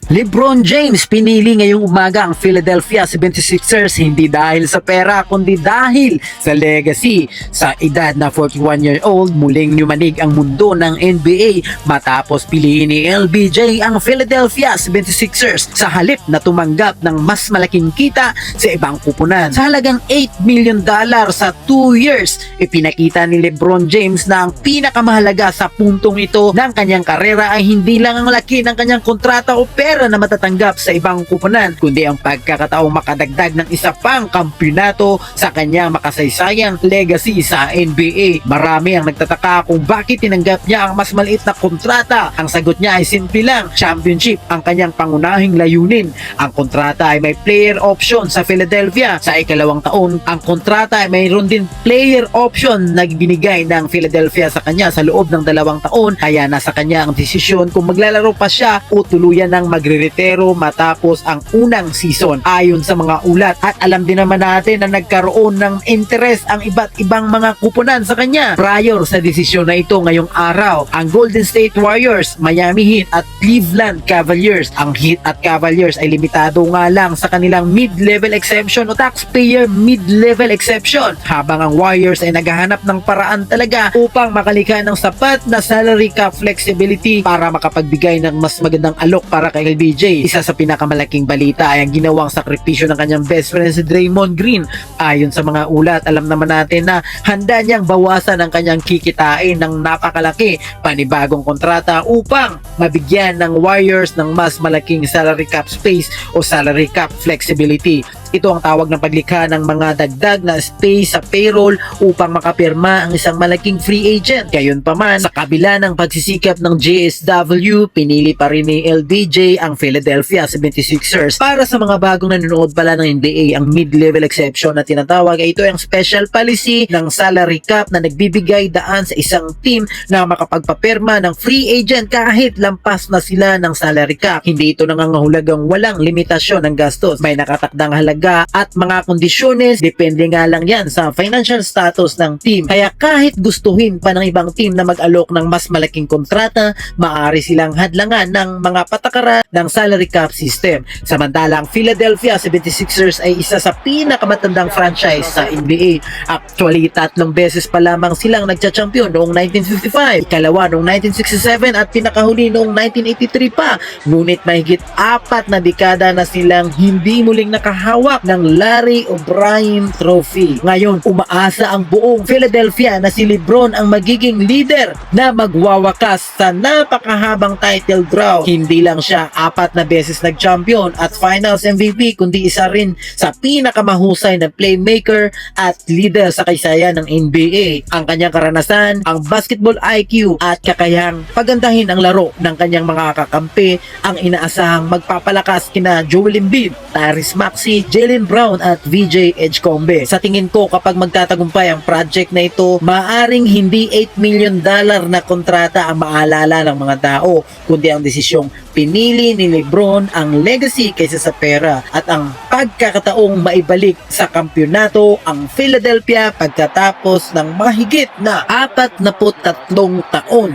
LeBron James pinili ngayong umaga ang Philadelphia 76ers hindi dahil sa pera kundi dahil sa legacy. Sa edad na 41-year-old, muling yumanig ang mundo ng NBA matapos piliin ni LBJ ang Philadelphia 76ers sa halip na tumanggap ng mas malaking kita sa ibang kupunan. Sa halagang $8 million sa 2 years, ipinakita ni LeBron James na ang pinakamahalaga sa puntong ito ng kanyang karera ay hindi lang ang laki ng kanyang kontrata o pera na matatanggap sa ibang kupunan, kundi ang pagkakataong makadagdag ng isa pang kampyonato sa kanyang makasaysayang legacy sa NBA. Marami ang nagtataka kung bakit tinanggap niya ang mas maliit na kontrata. Ang sagot niya ay simple lang, championship ang kanyang pangunahing layunin. Ang kontrata ay may player option sa Philadelphia. Sa ikalawang taon, ang kontrata ay mayroon din player option na binigay ng Philadelphia sa kanya sa loob ng 2 taon, kaya nasa kanya ang desisyon kung maglalaro pa siya o tuluyan ng magreretero matapos ang unang season. Ayon sa mga ulat, at alam din naman natin na nagkaroon ng interest ang iba't ibang mga kupunan sa kanya. Prior sa desisyon na ito ngayong araw, ang Golden State Warriors, Miami Heat at Cleveland Cavaliers. Ang Heat at Cavaliers ay limitado nga lang sa kanilang mid-level exemption o taxpayer mid-level exception, habang ang Warriors ay naghahanap ng paraan talaga upang makalikha ng sapat na salary cap flexibility para makapagbigay ng mas magandang alok para kay LBJ. Isa sa pinakamalaking balita ay ang ginawang sakripisyo ng kanyang best friend si Draymond Green. Ayon sa mga ulat, alam naman natin na handa niyang bawasan ang kanyang kikitain ng napakalaki panibagong kontrata upang mabigyan ng Warriors ng mas malaking salary cap space o salary cap flexibility. Ito ang tawag ng paglikha ng mga dagdag na space sa payroll upang makapirma ang isang malaking free agent. Gayunpaman, sa kabila ng pagsisikap ng JSW, pinili pa rin ni LBJ ang Philadelphia 76ers. Para sa mga bagong nanonood pala ng NBA, ang mid-level exception na tinatawag ay ito ang special policy ng salary cap na nagbibigay daan sa isang team na makapagpapirma ng free agent kahit lampas na sila ng salary cap. Hindi ito nangangahulugang walang limitasyon ng gastos. May nakatakdang halaga at mga kondisyones, depende nga lang yan sa financial status ng team. Kaya kahit gustuhin pa ng ibang team na mag-alok ng mas malaking kontrata, maaari silang hadlangan ng mga patakaran ng salary cap system. Samantala, ang Philadelphia 76ers ay isa sa pinakamatandang franchise sa NBA. Actually, 3 beses pa lamang silang nagcha-champion noong 1955, ikalawa noong 1967 at pinakahuli noong 1983 pa. Ngunit mahigit 4 na dekada na silang hindi muling nakahawa ng Larry O'Brien Trophy. Ngayon, umaasa ang buong Philadelphia na si LeBron ang magiging leader na magwawakas sa napakahabang title drought. Hindi lang siya 4 na beses nag-champion at finals MVP, kundi isa rin sa pinakamahusay na playmaker at leader sa kasaysayan ng NBA. Ang kanyang karanasan, ang basketball IQ at kakayahang pagandahin ang laro ng kanyang mga kakampi ang inaasahang magpapalakas kina Joel Embiid, Tyrese Maxey, Jaylen Brown at VJ Edgecombe. Sa tingin ko, kapag magtatagumpay ang project na ito, maaring hindi $8 million na kontrata ang maalala ng mga tao, kundi ang desisyong pinili ni LeBron ang legacy kaysa sa pera at ang pagkakataong maibalik sa kampyonato ang Philadelphia pagkatapos ng mahigit na 43 taon.